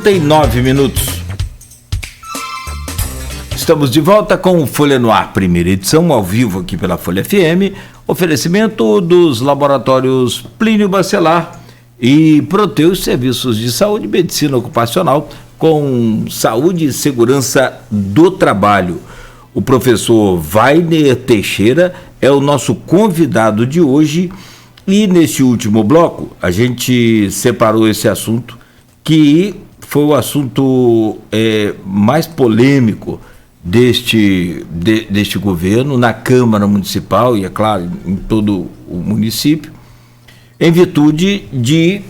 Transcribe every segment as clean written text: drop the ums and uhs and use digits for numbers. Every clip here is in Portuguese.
9 minutos. Estamos de volta com o Folha no Ar, primeira edição, ao vivo aqui pela Folha FM. Oferecimento dos laboratórios Plínio Bacelar e Proteus Serviços de Saúde e Medicina Ocupacional com saúde e segurança do trabalho. O professor Vainer Teixeira é o nosso convidado de hoje e nesse último bloco a gente separou esse assunto que foi o assunto mais polêmico deste governo na Câmara Municipal e, é claro, em todo o município, em virtude de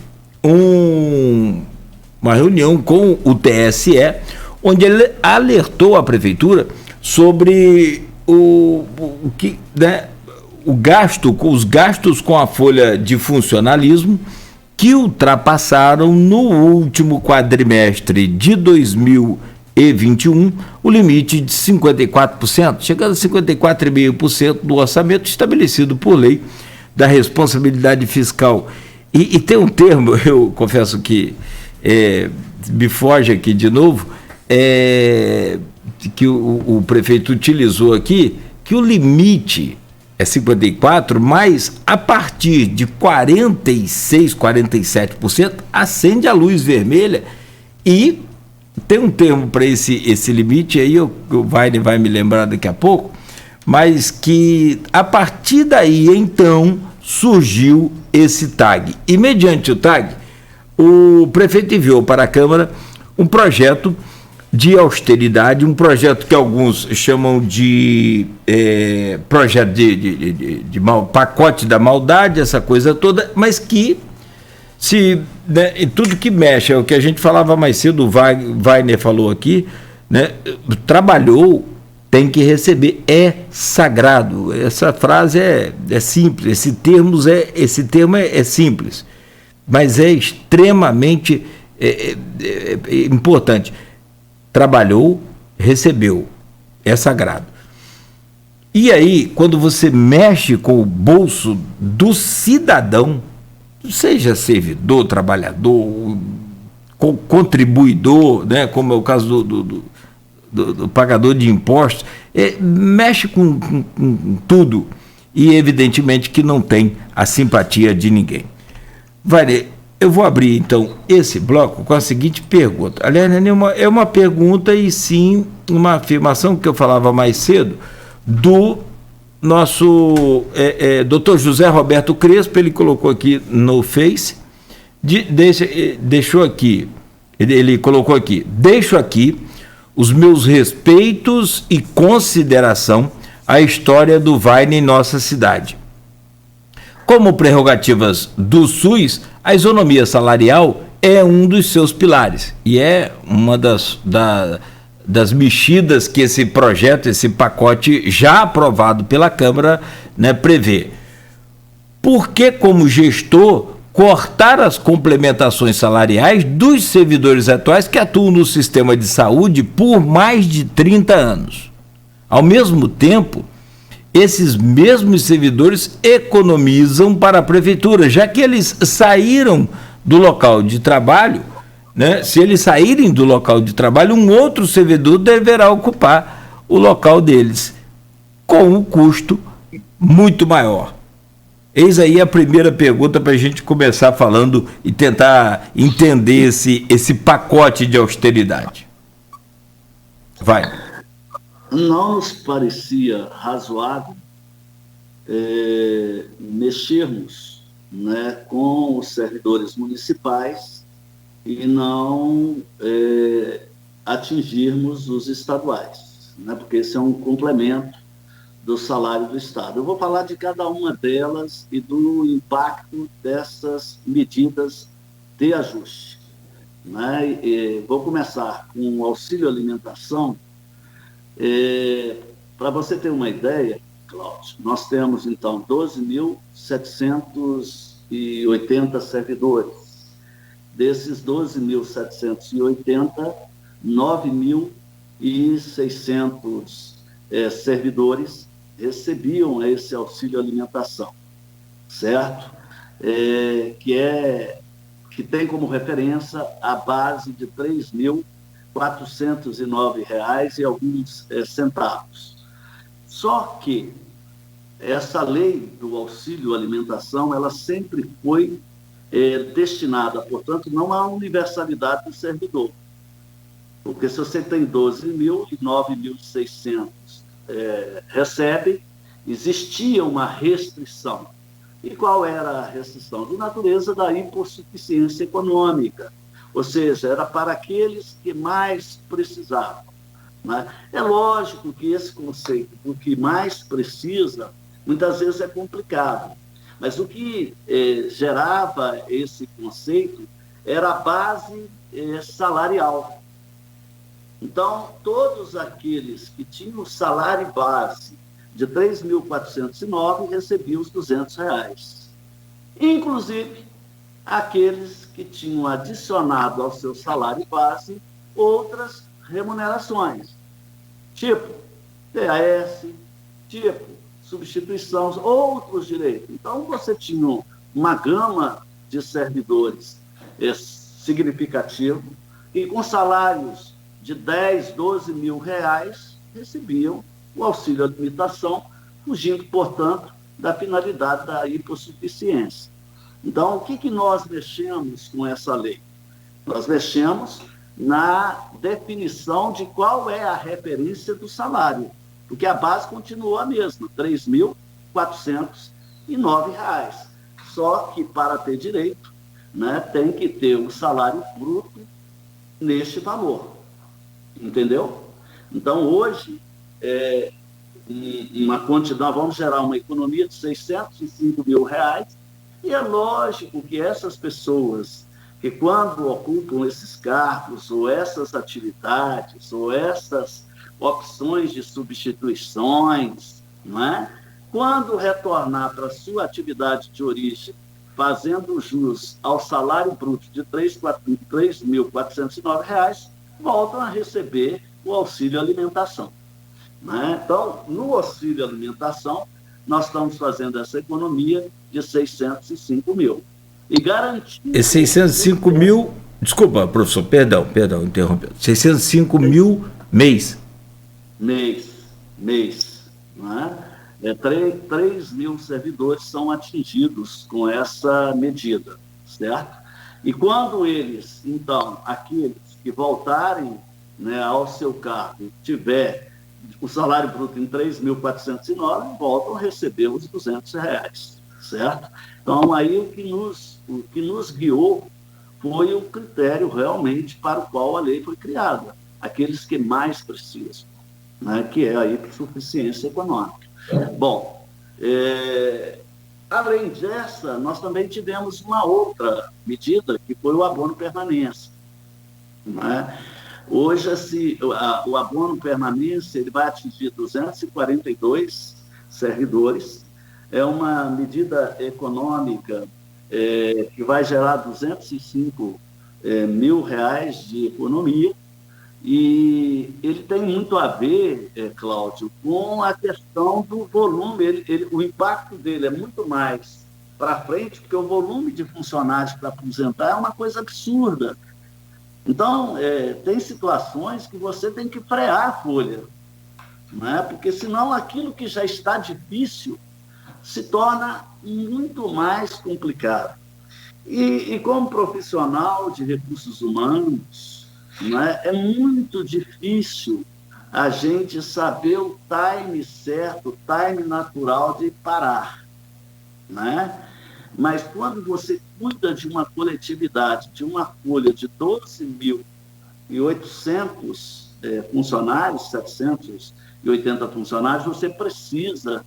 uma reunião com o TSE, onde ele alertou a Prefeitura sobre os gastos com a folha de funcionalismo que ultrapassaram no último quadrimestre de 2021 o limite de 54%, chegando a 54,5% do orçamento estabelecido por lei da responsabilidade fiscal. E tem um termo, eu confesso que me foge aqui de novo, que o prefeito utilizou aqui, que o limite é 54%, mas a partir de 46%, 47%, acende a luz vermelha e tem um termo para esse limite, aí o Vainer vai me lembrar daqui a pouco, mas que a partir daí, então, surgiu esse tag. E mediante o tag, o prefeito enviou para a Câmara um projeto de austeridade, um projeto que alguns chamam de projeto de pacote da maldade, essa coisa toda, mas que em tudo que mexe, é o que a gente falava mais cedo, o Vainer falou aqui, né, trabalhou, tem que receber, é sagrado. Essa frase é simples, esse termo é simples, mas é extremamente importante. Trabalhou, recebeu, é sagrado. E aí, quando você mexe com o bolso do cidadão, seja servidor, trabalhador, contribuidor, né, como é o caso do pagador de impostos, mexe com tudo e evidentemente que não tem a simpatia de ninguém. Eu vou abrir, então, esse bloco com a seguinte pergunta. Aliás, é uma pergunta e sim uma afirmação que eu falava mais cedo do nosso Dr. José Roberto Crespo. Ele colocou aqui no Face, deixou aqui, ele colocou aqui: deixo aqui os meus respeitos e consideração à história do Vainer em nossa cidade. Como prerrogativas do SUS, a isonomia salarial é um dos seus pilares e é uma das mexidas que esse projeto, esse pacote já aprovado pela Câmara, né, prevê. Por que, como gestor, cortar as complementações salariais dos servidores atuais que atuam no sistema de saúde por mais de 30 anos? Ao mesmo tempo, esses mesmos servidores economizam para a prefeitura, já que eles saíram do local de trabalho, né? Se eles saírem do local de trabalho, um outro servidor deverá ocupar o local deles, com um custo muito maior. Eis aí a primeira pergunta para a gente começar falando e tentar entender esse pacote de austeridade. Vai. Não nos parecia razoável mexermos, né, com os servidores municipais e não atingirmos os estaduais, né, porque esse é um complemento do salário do Estado. Eu vou falar de cada uma delas e do impacto dessas medidas de ajuste, né? Vou começar com o auxílio alimentação. Para você ter uma ideia, Cláudio, nós temos, então, 12.780 servidores. Desses 12.780, 9.600 servidores recebiam esse auxílio alimentação, certo? Que é que tem como referência a base de R$ 3.409 e alguns centavos. Só que essa lei do auxílio alimentação, ela sempre foi destinada, portanto, não à universalidade do servidor. Porque se você tem 12 mil e 9.600 recebe, existia uma restrição. E qual era a restrição? De natureza da hipossuficiência econômica, ou seja, era para aqueles que mais precisavam. Né? É lógico que esse conceito do que mais precisa, muitas vezes é complicado, mas o que gerava esse conceito era a base salarial. Então, todos aqueles que tinham salário base de R$ 3.409 recebiam os R$ 200. Inclusive, aqueles que tinham adicionado ao seu salário base outras remunerações, tipo PAS, tipo substituição, outros direitos. Então, você tinha uma gama de servidores significativo e com salários de 10, 12 mil reais recebiam o auxílio alimentação, fugindo, portanto, da finalidade da hipossuficiência. Então, o que nós mexemos com essa lei? Nós mexemos na definição de qual é a referência do salário, porque a base continuou a mesma, R$ 3.409. Só que, para ter direito, né, tem que ter um salário bruto neste valor. Entendeu? Então, hoje, nós vamos gerar uma economia de R$ 605 mil, e é lógico que essas pessoas que, quando ocupam esses cargos, ou essas atividades, ou essas opções de substituições, não é? Quando retornar para a sua atividade de origem, fazendo jus ao salário bruto de R$ 3.409, voltam a receber o auxílio alimentação. Né? Então, no auxílio alimentação, nós estamos fazendo essa economia de 605 mil. E garantindo... E 605 mil... Desculpa, professor, perdão, interrompendo. 605 mil mês. Mês. Né? 3 mil servidores são atingidos com essa medida, certo? E quando eles, então, aqueles que voltarem, né, ao seu cargo, tiver o salário bruto em 3.409, voltam a receber os R$ 200, certo? Então, aí o que nos guiou foi o critério realmente para o qual a lei foi criada, aqueles que mais precisam, né, que é a hipossuficiência econômica. Bom, além dessa, nós também tivemos uma outra medida, que foi o abono permanência. Né? Hoje, o abono permanência ele vai atingir 242 servidores. É uma medida econômica que vai gerar R$ 205 mil de economia. E ele tem muito a ver, Cláudio, com a questão do volume. O impacto dele é muito mais para frente, porque o volume de funcionários para aposentar é uma coisa absurda. Então, tem situações que você tem que frear a folha, né? Porque senão aquilo que já está difícil se torna muito mais complicado. E como profissional de recursos humanos, né, é muito difícil a gente saber o time certo, o time natural de parar, né? Mas quando você cuida de uma coletividade, de uma folha de 12.800 funcionários, 780 funcionários, você precisa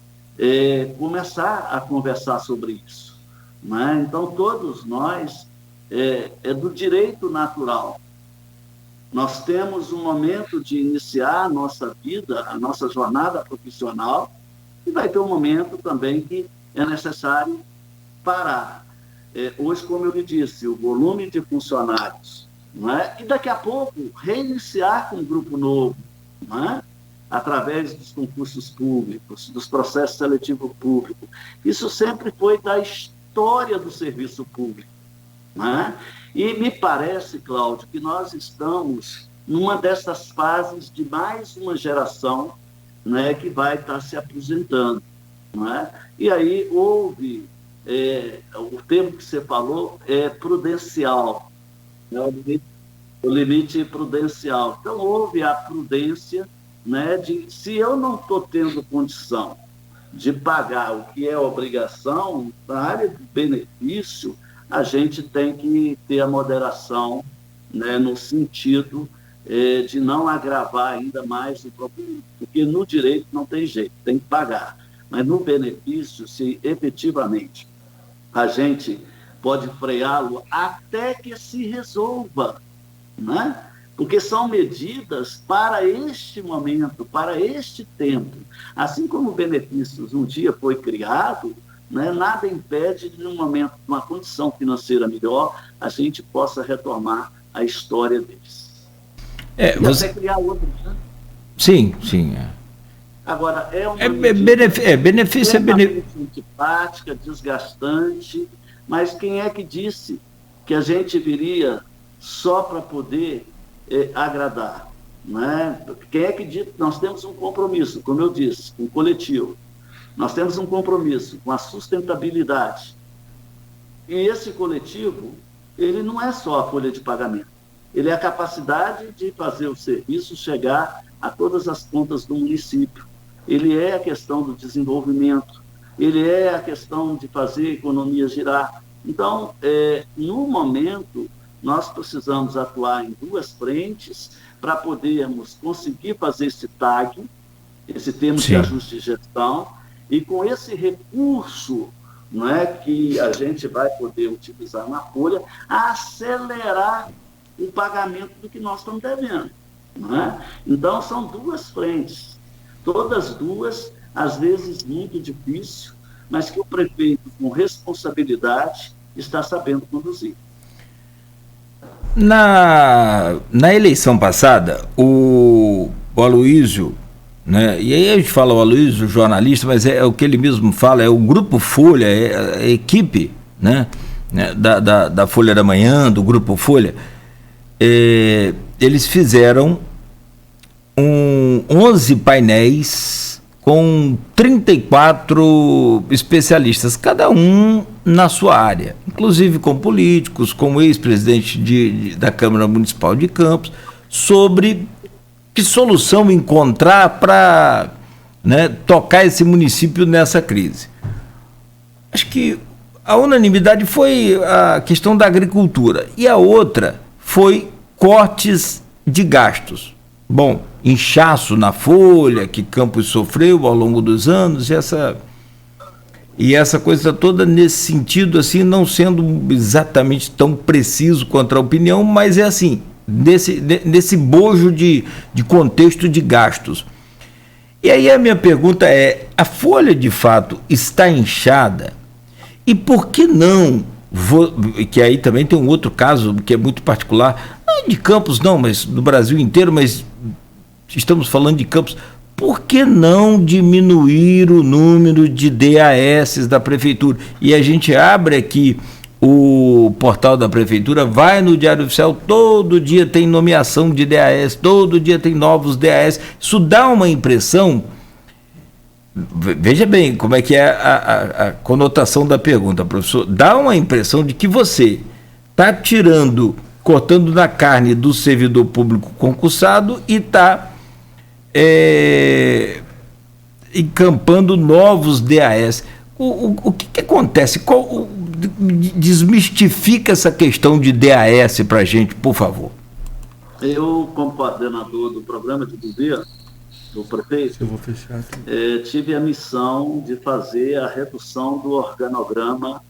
começar a conversar sobre isso. Né? Então, todos nós, é do direito natural. Nós temos um momento de iniciar a nossa vida, a nossa jornada profissional, e vai ter um momento também que é necessário parar. Hoje, como eu lhe disse, o volume de funcionários, não é? E daqui a pouco reiniciar com um grupo novo, não é? Através dos concursos públicos, dos processos seletivos públicos. Isso sempre foi da história do serviço público. né? E me parece, Cláudio, que nós estamos numa dessas fases de mais uma geração, né, que vai estar se aposentando. Né? E aí houve, o termo que você falou é prudencial, né? O limite prudencial. Então, houve a prudência, né, de, se eu não estou tendo condição de pagar o que é obrigação, na área do benefício, a gente tem que ter a moderação, né, no sentido de não agravar ainda mais o problema, porque no direito não tem jeito, tem que pagar. Mas no benefício, se efetivamente a gente pode freá-lo até que se resolva, né? Porque são medidas para este momento, para este tempo. Assim como o benefícios um dia foi criado, né, nada impede de, num momento, uma condição financeira melhor, a gente possa retomar a história deles. E Você... até criar outros, né? Sim, sim. Agora, é uma benefício antipática, desgastante, mas quem é que disse que a gente viria só para poder agradar? Né? Quem é que disse que nós temos um compromisso, como eu disse, com o coletivo? Nós temos um compromisso com a sustentabilidade. E esse coletivo, ele não é só a folha de pagamento, ele é a capacidade de fazer o serviço chegar a todas as pontas do município. Ele é a questão do desenvolvimento, ele é a questão de fazer a economia girar. Então, no momento, nós precisamos atuar em duas frentes para podermos conseguir fazer esse TAG, esse termo de ajuste de gestão, e com esse recurso, não é, que a gente vai poder utilizar na folha, acelerar o pagamento do que nós estamos devendo. Não é? Então, são duas frentes, todas duas, às vezes muito difícil, mas que o prefeito, com responsabilidade, está sabendo conduzir. Na eleição passada, o Aloysio, né, e aí a gente fala o Aloysio, jornalista, mas é o que ele mesmo fala, é o Grupo Folha, é a equipe, né, da Folha da Manhã, do Grupo Folha, eles fizeram 11 painéis com 34 especialistas, cada um na sua área, inclusive com políticos, com o ex-presidente da Câmara Municipal de Campos, sobre que solução encontrar para, né, tocar esse município nessa crise. Acho que a unanimidade foi a questão da agricultura e a outra foi cortes de gastos. Bom, inchaço na folha que Campos sofreu ao longo dos anos, e essa coisa toda nesse sentido, assim, não sendo exatamente tão preciso quanto a opinião, mas é assim, nesse bojo de contexto de gastos. E aí a minha pergunta é, a folha de fato está inchada? E por que não, que aí também tem um outro caso que é muito particular, não de Campos não, mas do Brasil inteiro, mas estamos falando de Campos, por que não diminuir o número de DAS da prefeitura? E a gente abre aqui o portal da prefeitura, vai no Diário Oficial, todo dia tem nomeação de DAS, todo dia tem novos DAS, isso dá uma impressão, veja bem como é que é a conotação da pergunta, professor, dá uma impressão de que você está cortando na carne do servidor público concursado e está encampando novos DAS. O que acontece? Desmistifica essa questão de DAS para a gente, por favor. Eu, como coordenador do programa de governo do prefeito, eu vou fechar tive a missão de fazer a redução do organograma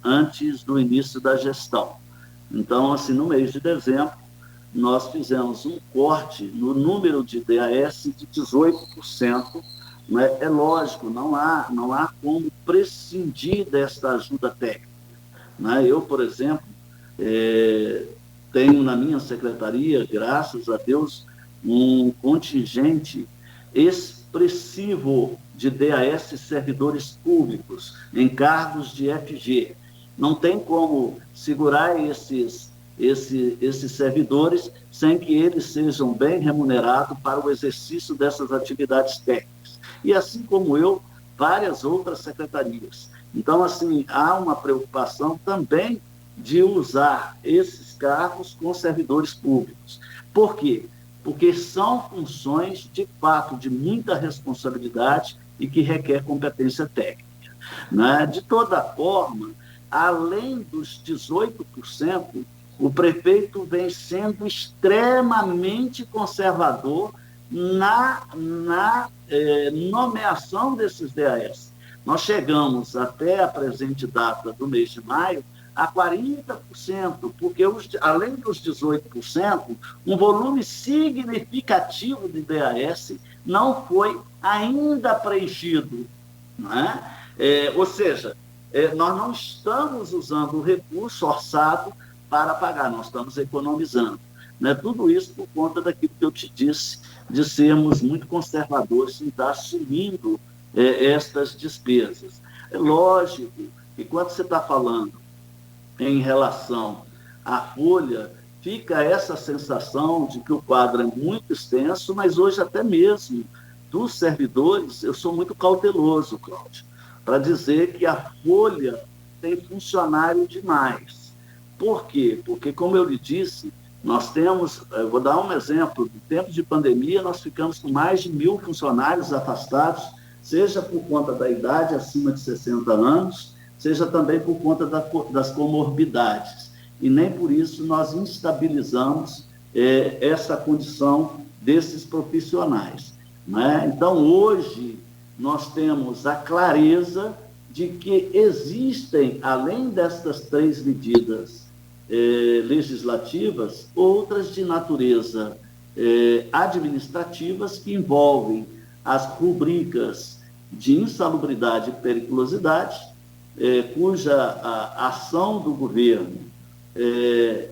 antes do início da gestão. Então, assim, no mês de dezembro, nós fizemos um corte no número de DAS de 18%. Né? É lógico, não há como prescindir desta ajuda técnica. Né? Eu, por exemplo, tenho na minha secretaria, graças a Deus, um contingente expressivo de DAS servidores públicos em cargos de FG. Não tem como segurar esses servidores sem que eles sejam bem remunerados para o exercício dessas atividades técnicas. E assim como eu, várias outras secretarias. Então, assim, há uma preocupação também de usar esses cargos com servidores públicos. Por quê? Porque são funções, de fato, de muita responsabilidade e que requer competência técnica. Né? De toda forma, além dos 18%, o prefeito vem sendo extremamente conservador na nomeação desses DAS. Nós chegamos até a presente data do mês de maio a 40%, porque além dos 18%, um volume significativo de DAS não foi ainda preenchido. Né? Ou seja, nós não estamos usando o recurso orçado para pagar, nós estamos economizando. Né? Tudo isso por conta daquilo que eu te disse, de sermos muito conservadores em estar assumindo estas despesas. É lógico que quando você está falando em relação à folha, fica essa sensação de que o quadro é muito extenso, mas hoje até mesmo dos servidores, eu sou muito cauteloso, Cláudio, para dizer que a folha tem funcionário demais. Por quê? Porque, como eu lhe disse, nós temos, eu vou dar um exemplo, no tempo de pandemia, nós ficamos com mais de 1.000 funcionários afastados, seja por conta da idade acima de 60 anos, seja também por conta das comorbidades. E nem por isso nós instabilizamos essa condição desses profissionais. Né? Então, hoje, nós temos a clareza de que existem, além destas 3 medidas legislativas, outras de natureza administrativas que envolvem as rubricas de insalubridade e periculosidade, cuja a ação do governo é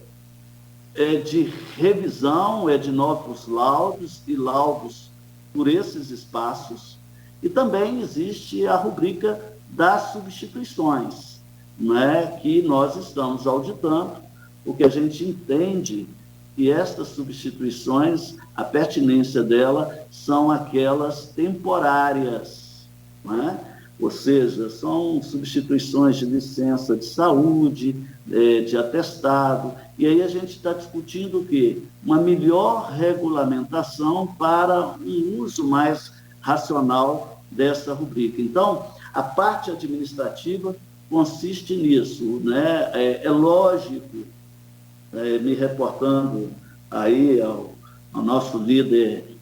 de revisão, é de novos laudos e laudos por esses espaços, e também existe a rubrica das substituições, né, que nós estamos auditando, porque a gente entende que estas substituições, a pertinência dela são aquelas temporárias, né? Ou seja, são substituições de licença de saúde, de atestado, e aí a gente está discutindo o quê? Uma melhor regulamentação para um uso mais racional dessa rubrica. Então, a parte administrativa consiste nisso, né? É lógico, me reportando aí ao nosso líder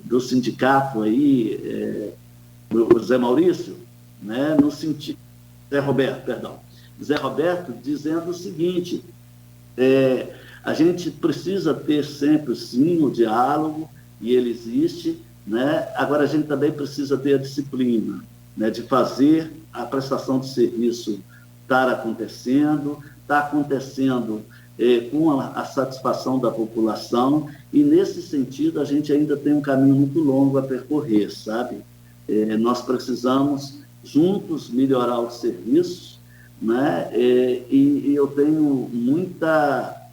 do sindicato aí, o Zé Maurício, né? No sentido, Zé Roberto, dizendo o seguinte: a gente precisa ter sempre, sim, o diálogo, e ele existe, né? Agora a gente também precisa ter a disciplina, né, de fazer a prestação de serviço estar acontecendo, com a satisfação da população, e nesse sentido a gente ainda tem um caminho muito longo a percorrer, sabe? Nós precisamos juntos melhorar os serviços, né? E eu tenho muita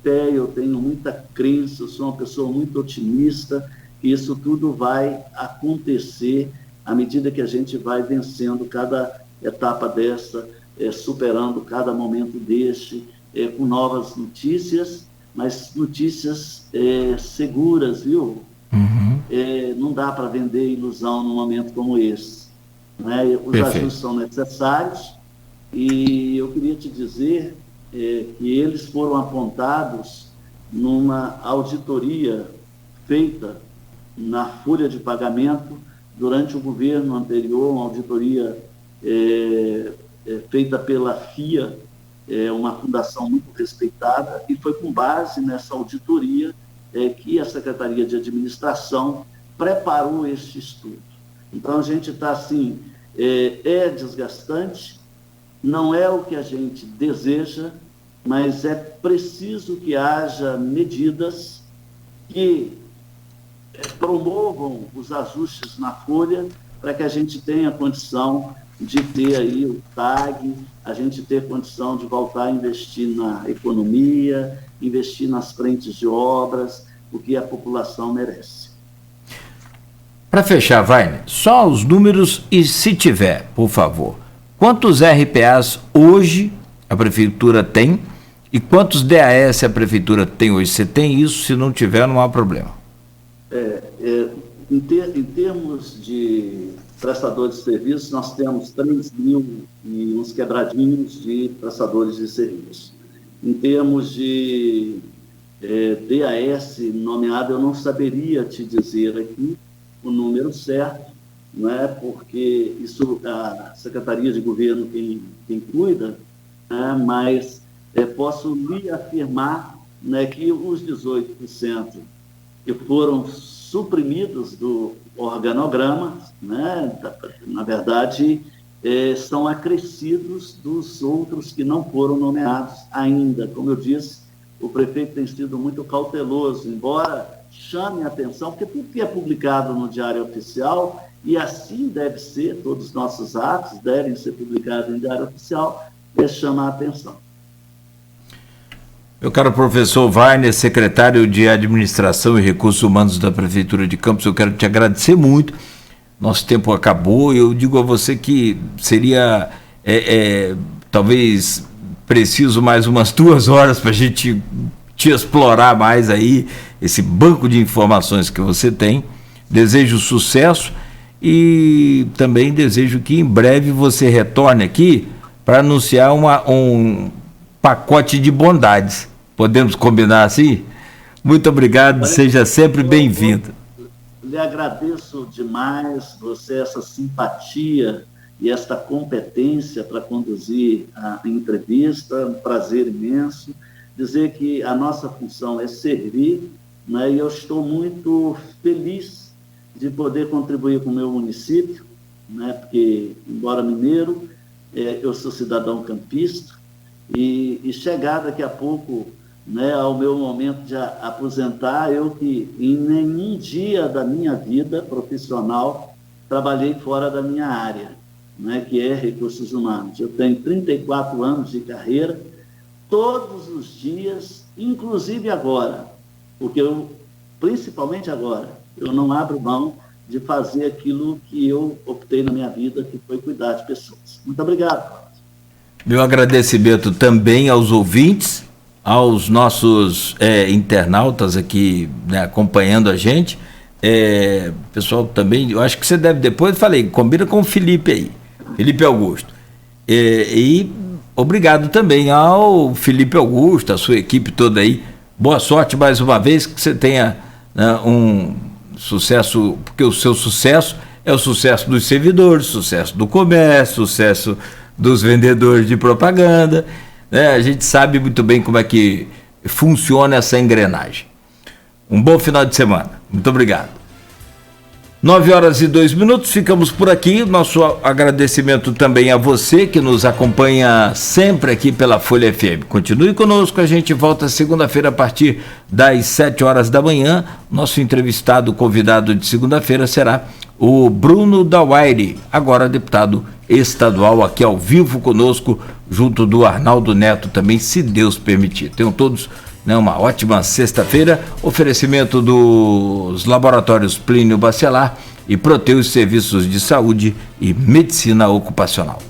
fé, eu tenho muita crença, eu sou uma pessoa muito otimista, que isso tudo vai acontecer à medida que a gente vai vencendo cada etapa dessa, superando cada momento deste, com novas notícias, mas notícias seguras, viu? Uhum. Não dá para vender ilusão num momento como esse. Né? Os Perfeito. ajustes são necessários, e eu queria te dizer que eles foram apontados numa auditoria feita na folha de pagamento durante o governo anterior, uma auditoria feita pela FIA, uma fundação muito respeitada, e foi com base nessa auditoria que a Secretaria de Administração preparou este estudo. Então, a gente está assim, desgastante, não é o que a gente deseja, mas é preciso que haja medidas que promovam os ajustes na folha para que a gente tenha condição de ter aí o TAG, a gente ter condição de voltar a investir na economia, investir nas frentes de obras, o que a população merece. Para fechar, Wagner, só os números e, se tiver, por favor, quantos RPAs hoje a Prefeitura tem e quantos DAS a Prefeitura tem hoje? Você tem isso? Se não tiver, não há problema. Em termos de prestadores de serviços, nós temos 3 mil e uns quebradinhos de prestadores de serviços. Em termos de DAS nomeado, eu não saberia te dizer aqui o número certo, né, porque isso a Secretaria de Governo quem cuida, né, mas posso lhe afirmar, né, que os 18% que foram suprimidos do organograma, né, na verdade, são acrescidos dos outros que não foram nomeados ainda. Como eu disse, o prefeito tem sido muito cauteloso, embora chame a atenção, porque tudo que é publicado no Diário Oficial, e assim deve ser, todos os nossos atos devem ser publicados em Diário Oficial, chama a atenção. Meu caro professor Wagner, secretário de Administração e Recursos Humanos da Prefeitura de Campos, eu quero te agradecer muito. Nosso tempo acabou e eu digo a você que seria talvez preciso mais umas 2 horas para a gente te explorar mais aí, esse banco de informações que você tem. Desejo sucesso e também desejo que em breve você retorne aqui para anunciar um pacote de bondades. Podemos combinar assim? Muito obrigado, seja sempre bem-vindo. Lhe agradeço demais essa simpatia e esta competência para conduzir a entrevista, um prazer imenso. Dizer que a nossa função é servir, né, e eu estou muito feliz de poder contribuir com o meu município, né, porque, embora mineiro, eu sou cidadão campista, e chegar daqui a pouco, né, ao meu momento de aposentar, eu que em nenhum dia da minha vida profissional trabalhei fora da minha área, né, que é recursos humanos. Eu tenho 34 anos de carreira, todos os dias, inclusive agora, porque principalmente agora, eu não abro mão de fazer aquilo que eu optei na minha vida, que foi cuidar de pessoas. Muito obrigado. Meu agradecimento também aos ouvintes, aos nossos internautas aqui, né, acompanhando a gente. Pessoal também, eu acho que você deve depois, combina com o Felipe aí, Felipe Augusto. E obrigado também ao Felipe Augusto, a sua equipe toda aí. Boa sorte mais uma vez, que você tenha, né, um sucesso, porque o seu sucesso é o sucesso dos servidores, sucesso do comércio, sucesso dos vendedores de propaganda, né? A gente sabe muito bem como é que funciona essa engrenagem. Um bom final de semana. Muito obrigado. 9h02, ficamos por aqui. Nosso agradecimento também a você que nos acompanha sempre aqui pela Folha FM. Continue conosco, a gente volta segunda-feira a partir das 7h da manhã. Nosso entrevistado convidado de segunda-feira será o Bruno Dauaire, agora deputado estadual, aqui ao vivo conosco, junto do Arnaldo Neto também, se Deus permitir. Tenham todos, né, uma ótima sexta-feira. Oferecimento dos laboratórios Plínio Bacelar e Proteus Serviços de Saúde e Medicina Ocupacional.